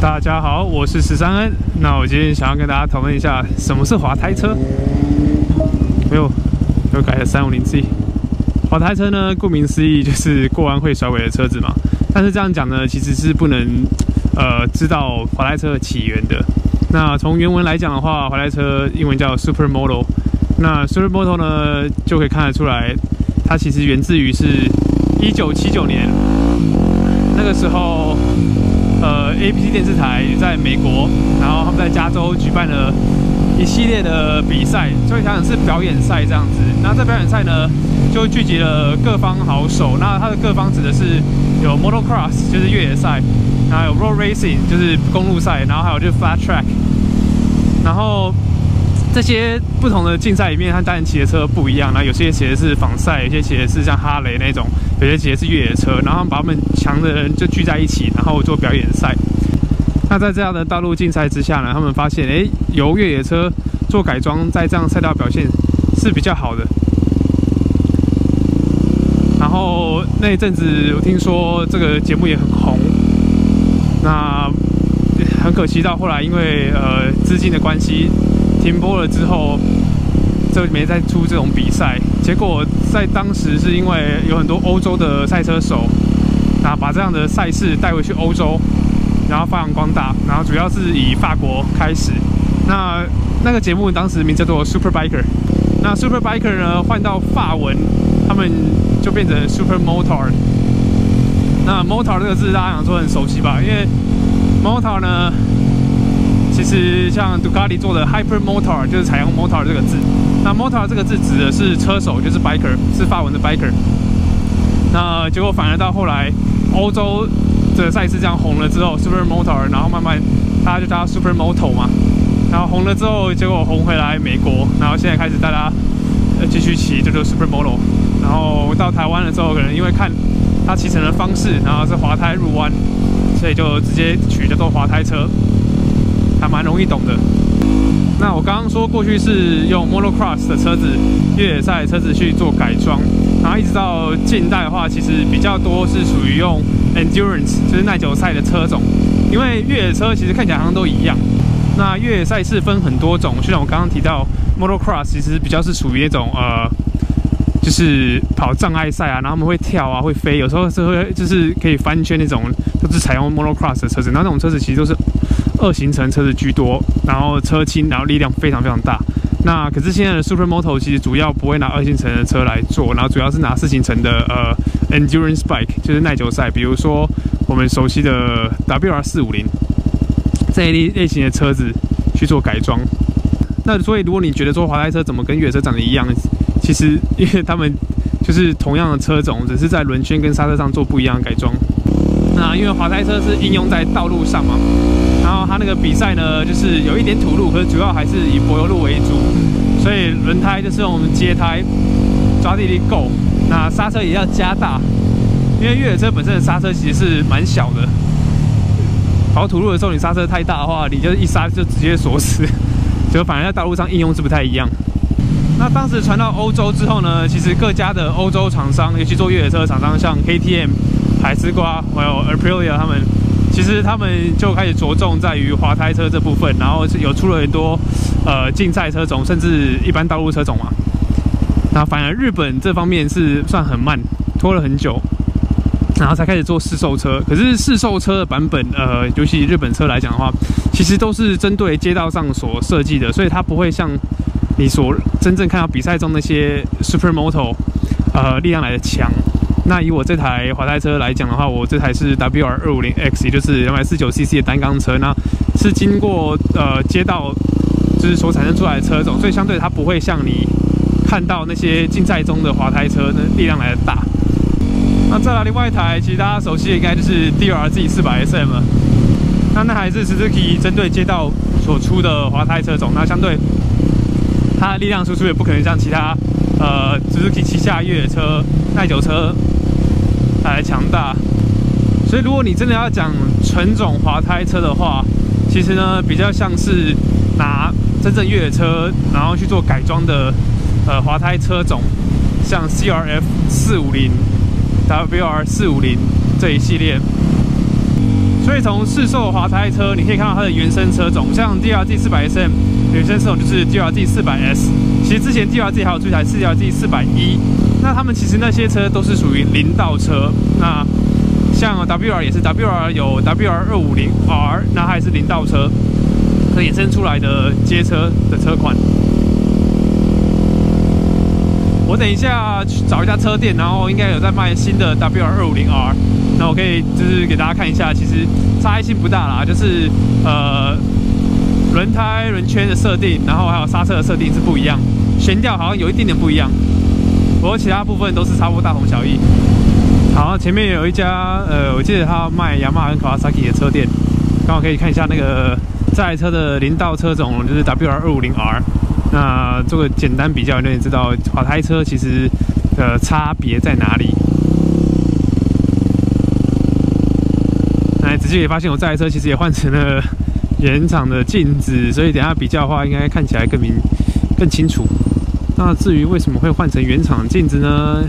大家好，我是13恩。那我今天想要跟大家讨论一下什么是滑胎车。又改了350Z。滑胎车呢，顾名思义就是过弯会甩尾的车子嘛。但是这样讲呢，其实是不能知道滑胎车的起源的。那从原文来讲的话，滑胎车英文叫 Supermoto。那 Supermoto 呢，就可以看得出来，它其实源自于是1979年那个时候。ABC 电视台在美国，然后他们在加州举办了一系列的比赛，就像是表演赛这样子。那这表演赛呢，就聚集了各方好手。那它的各方指的是有 Motocross， 就是越野赛，然后有 Road Racing， 就是公路赛，然后还有就是 Flat Track。然后这些不同的竞赛里面，它当然骑的车不一样。那有些骑的是仿赛，有些骑的是像哈雷那种，有些骑的是越野车。然后他们把他们强的人就聚在一起，然后做表演赛。那在这样的道路竞赛之下呢，他们发现，由越野车做改装，在这样赛道表现是比较好的。然后那一阵子，我听说这个节目也很红。那很可惜，到后来因为资金的关系。停播了之后，就没再出这种比赛。结果在当时是因为有很多欧洲的赛车手，然后把这样的赛事带回去欧洲，然后发扬光大。然后主要是以法国开始。那个节目当时名叫做 Superbiker。那 Superbiker 呢换到法文，他们就变成 Supermotor。那 Motor 这个字大家想说很熟悉吧？因为 Motor 呢。其实像杜卡迪做的 Hypermotor 就是采用 motor 这个字。那 motor 这个字指的是车手，就是 biker， 是法文的 biker。那结果反而到后来，欧洲的赛事这样红了之后 ，Supermotor， 然后慢慢大家就叫它 Supermoto 嘛。然后红了之后，结果红回来美国，然后现在开始大家继续骑，就叫 Supermoto。然后到台湾了之后，可能因为看它骑乘的方式，然后是滑胎入弯，所以就直接取叫做滑胎车。还蛮容易懂的。那我刚刚说过去是用 Motocross 的车子、越野赛的车子去做改装，然后一直到近代的话，其实比较多是属于用 Endurance， 就是耐久赛的车种。因为越野车其实看起来好像都一样。那越野赛事分很多种，就像我刚刚提到 Motocross， 其实比较是属于那种就是跑障碍赛啊，然后他们会跳啊，会飞，有时候是会就是可以翻圈那种，都是采用 Motocross 的车子。然后那种车子其实都是2行程车子居多，然后车轻，然后力量非常非常大。那可是现在的 Supermoto 其实主要不会拿2行程的车来做，然后主要是拿4行程的Endurance Bike， 就是耐久赛，比如说我们熟悉的 WR450这一类型的车子去做改装。那所以如果你觉得说滑胎车怎么跟越野车长得一样，其实因为他们就是同样的车种，只是在轮圈跟刹车上做不一样的改装。那因为滑胎车是应用在道路上嘛，然后它那个比赛呢，就是有一点土路，可是主要还是以柏油路为主，所以轮胎就是用街胎，抓地力够。那刹车也要加大，因为越野车本身的刹车其实是蛮小的。跑土路的时候，你刹车太大的话，你就一刹就直接锁死，结果反而在道路上应用是不太一样。那当时传到欧洲之后呢，其实各家的欧洲厂商，尤其做越野车的厂商，像 KTM、海之瓜还有 Aprilia 他们。其实他们就开始着重在于滑胎车这部分，然后有出了很多竞赛车种，甚至一般道路车种嘛。那反而日本这方面是算很慢，拖了很久，然后才开始做市售车。可是市售车的版本，尤其日本车来讲的话，其实都是针对街道上所设计的，所以它不会像你所真正看到比赛中那些 Supermoto， 力量来的强。那以我这台滑胎车来讲的话，我这台是 WR250X， 也就是 249cc 的单缸车，那是经过街道就是所产生出来的车种，所以相对它不会像你看到那些竞赛中的滑胎车那力量来的大。那再来另外一台，其实大家熟悉的应该就是 DRZ400SM 了。那台是 Suzuki 针对街道所出的滑胎车种，那相对它的力量输出也不可能像其他Suzuki 旗下越野车、耐久车来强大。所以如果你真的要讲纯种滑胎车的话，其实呢比较像是拿真正越野车然后去做改装的滑胎车种，像 CRF450、WR450这一系列。所以从市售的滑胎车，你可以看到它的原生车种，像 DRZ 400SM 原生车种就是 DRZ 400S。其实之前 DRZ 还有出一台是 DRZ 410，那他们其实那些车都是属于零道车。那像 WR 也是 WR 有 WR250R， 那它也是零道车，可衍生出来的街车的车款。我等一下去找一家车店，然后应该有在卖新的 WR250R， 那我可以就是给大家看一下，其实差异性不大啦，就是轮胎、轮圈的设定，然后还有刹车的设定是不一样，悬吊好像有一点点不一样，不过其他部分都是差不多大同小异。好，前面有一家我记得他卖雅马哈跟Kawasaki的车店，刚好可以看一下那个这台车的零道车种，就是 WR250R。那这个简单比较，你就知道滑胎车其实差别在哪里。那仔细也发现，我这台车其实也换成了原厂的镜子，所以等一下比较的话，应该看起来更清楚。那至于为什么会换成原厂的镜子呢？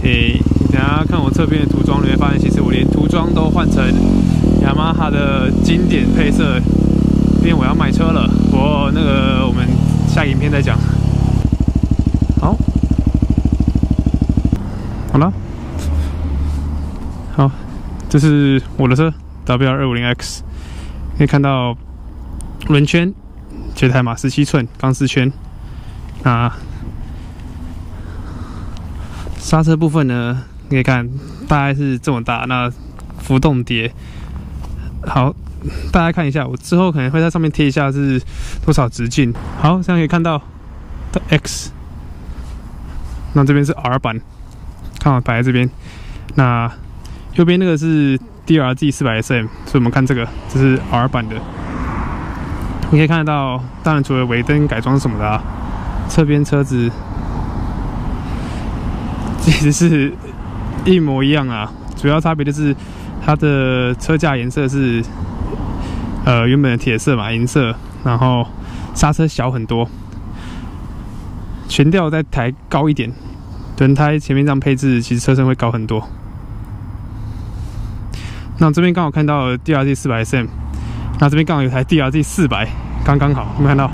等一下看我侧边的涂装，你会发现，其实我连涂装都换成雅马哈的经典配色，因为我要卖车了。不过那个我们下个影片再讲。好了，好，这是我的车 WR250X， 可以看到轮圈，这台马17寸钢丝圈。那刹车部分呢，你可以看大概是这么大，那浮动碟。好，大家看一下，我之后可能会在上面贴一下是多少直径。好，现在可以看到的 X， 那这边是 R 版，刚好摆在这边。那右边那个是 DRZ 400SM， 所以我们看这个，这是 R 版的。你可以看得到，当然除了尾灯改装什么的啊，侧边车子其实是一模一样啊，主要差别就是它的车架颜色是原本的铁色嘛，银色，然后刹车小很多，悬吊再抬高一点，轮胎前面这样配置，其实车身会高很多。那这边刚好看到 DRZ 400SM， 那这边刚好有台 DRZ 400，刚刚好，有没有看到？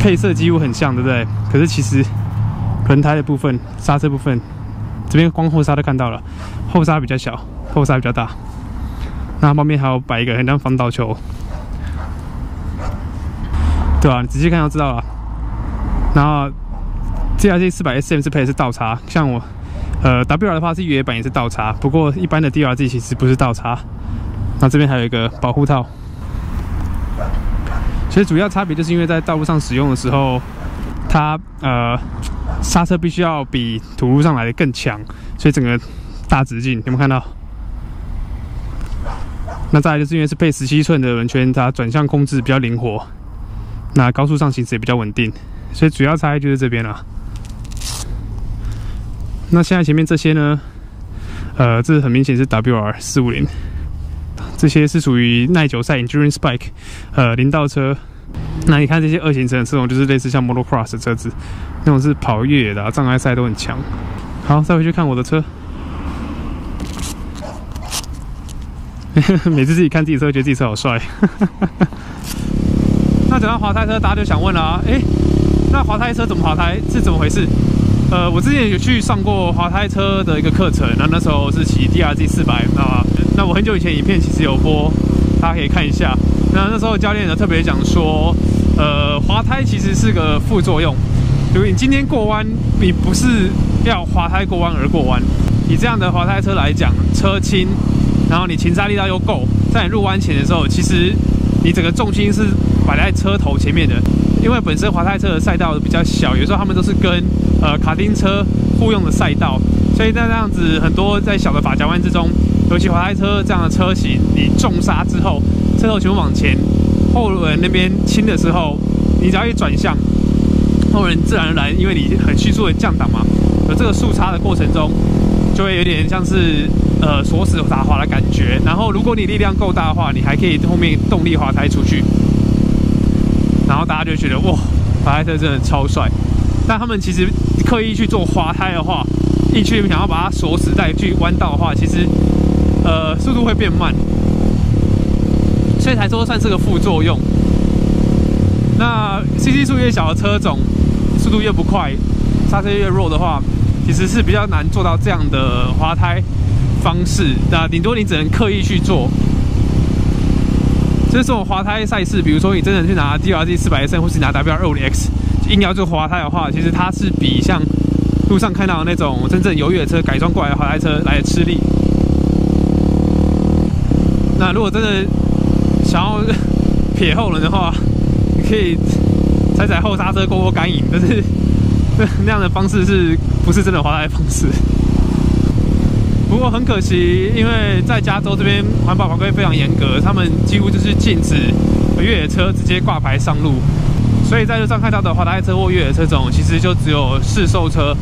配色几乎很像，对不对？可是其实轮胎的部分、刹车部分，这边光后刹都看到了，后刹比较小，后刹比较大。那旁边还有摆一个很像防倒球，对吧？你仔细看就知道了。然后 DRZ 400SM 是配的是倒叉，像我WR 的话是越野版也是倒叉，不过一般的 DRZ 其实不是倒叉。那这边还有一个保护套。所以主要差别就是因为在道路上使用的时候，它刹车必须要比土路上来的更强，所以整个大直径，有没有看到？那再来就是因为是配17寸的轮圈，它转向控制比较灵活，那高速上行驶也比较稳定，所以主要差异就是这边啦。那现在前面这些呢，这很明显是 WR450。这些是属于耐久赛 Endurance Bike， 零道车。那你看这些2行程的这种，就是类似像 Motocross 的车子，那种是跑越野的啊，障碍赛都很强。好，再回去看我的车。每次自己看自己车，觉得自己车好帅。那讲到滑胎车，大家就想问啦，那滑胎车怎么滑胎是怎么回事？我之前有去上过滑胎车的一个课程，那时候是骑 DRZ 400，那我很久以前影片其实有播，大家可以看一下。那时候教练呢特别讲说，滑胎其实是个副作用。如果你今天过弯，你不是要滑胎过弯而过弯，以这样的滑胎车来讲，车轻，然后你前刹力道又够，在你入弯前的时候，其实你整个重心是摆在车头前面的。因为本身滑胎车的赛道比较小，有时候他们都是跟卡丁车互用的赛道，所以在这样子很多在小的法夹弯之中，尤其滑胎车这样的车型，你重刹之后，车头全部往前，后轮那边轻的时候，你只要一转向，后轮自然而然，因为你很迅速的降档嘛，有这个速差的过程中，就会有点像是锁死打滑的感觉。然后如果你力量够大的话，你还可以后面动力滑胎出去。然后大家就觉得哇，滑胎车真的超帅。但他们其实刻意去做滑胎的话，一去想要把它锁死再去弯道的话，其实速度会变慢。所以才说算是个副作用。那 CC 数越小的车种，速度越不快，刹车越弱的话，其实是比较难做到这样的滑胎方式。那顶多你只能刻意去做。就是这种滑胎赛事，比如说你真的去拿 DRZ 400SN 或是拿 WR250X 硬要做滑胎的话，其实它是比像路上看到的那种真正有越野车改装过来的滑胎车来的吃力。那如果真的想要撇后轮的话，你可以踩后刹车过干瘾，但是那样的方式不是真的滑胎方式？不过很可惜，因为在加州这边环保法规非常严格，他们几乎就是禁止越野车直接挂牌上路，所以在路上看到的滑胎车或越野车种，其实就只有市售车，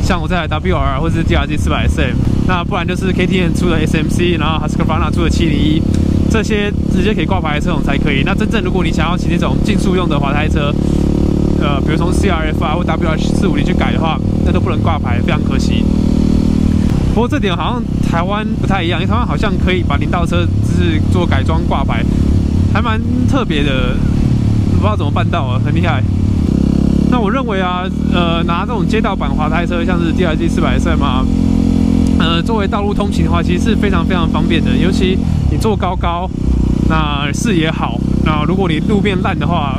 像我这台 WR 或是 DRZ 400SM， 那不然就是 KTM 出的 SMC， 然后 Husqvarna 出的701，这些直接可以挂牌的车种才可以。那真正如果你想要骑那种竞速用的滑胎车，比如从 CRF 啊或 WR450去改的话，那都不能挂牌，非常可惜。不过这点好像台湾不太一样，因为台湾好像可以把林道车就是做改装挂牌，还蛮特别的，不知道怎么办到啊，很厉害。那我认为啊，拿这种街道版滑胎车，像是 DRZ 400SM 啊，作为道路通勤的话，其实是非常非常方便的。尤其你坐高，那视野好，那如果你路面烂的话，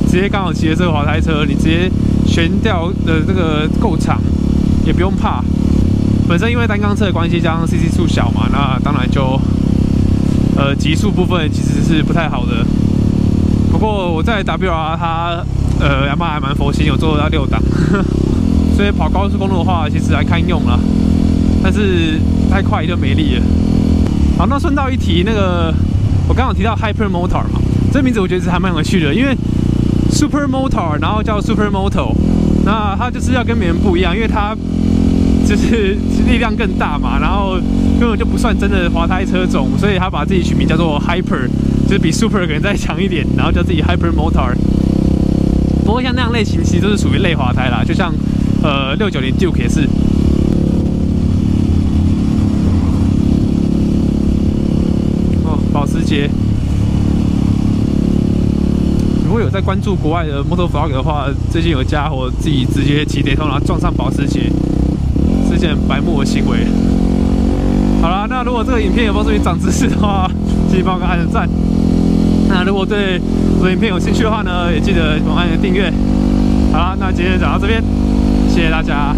直接刚好骑着这个滑胎车，你直接悬吊的这个够长，也不用怕。本身因为单缸车的关系，加上 CC 数小嘛，那当然就极速部分其实是不太好的。不过我在 WR 它雅马哈还蛮佛心，有做到6档，所以跑高速公路的话，其实还堪用啦。但是太快就没力了。好，那顺道一提，那个我刚刚提到 Hyper Motor 嘛，这名字我觉得还蛮有趣的，因为 Super Motor 然后叫 Super Moto， 那它就是要跟别人不一样，因为它就是力量更大嘛，然后根本就不算真的滑胎车种，所以他把自己取名叫做 Hyper， 就是比 Super 可能再强一点，然后叫自己 Hyper Motor。不过像那样类型其实都是属于类滑胎啦，就像690 Duke 也是。哦，保时捷。如果有在关注国外的 Moto Vlog 的话，最近有家伙自己直接骑Daytona撞上保时捷。是件白目的行为。好啦，那如果这个影片有帮助你长知识的话，请帮我按个赞。那如果对我的影片有兴趣的话呢，也记得帮我按个订阅。好啦，那今天就讲到这边，谢谢大家。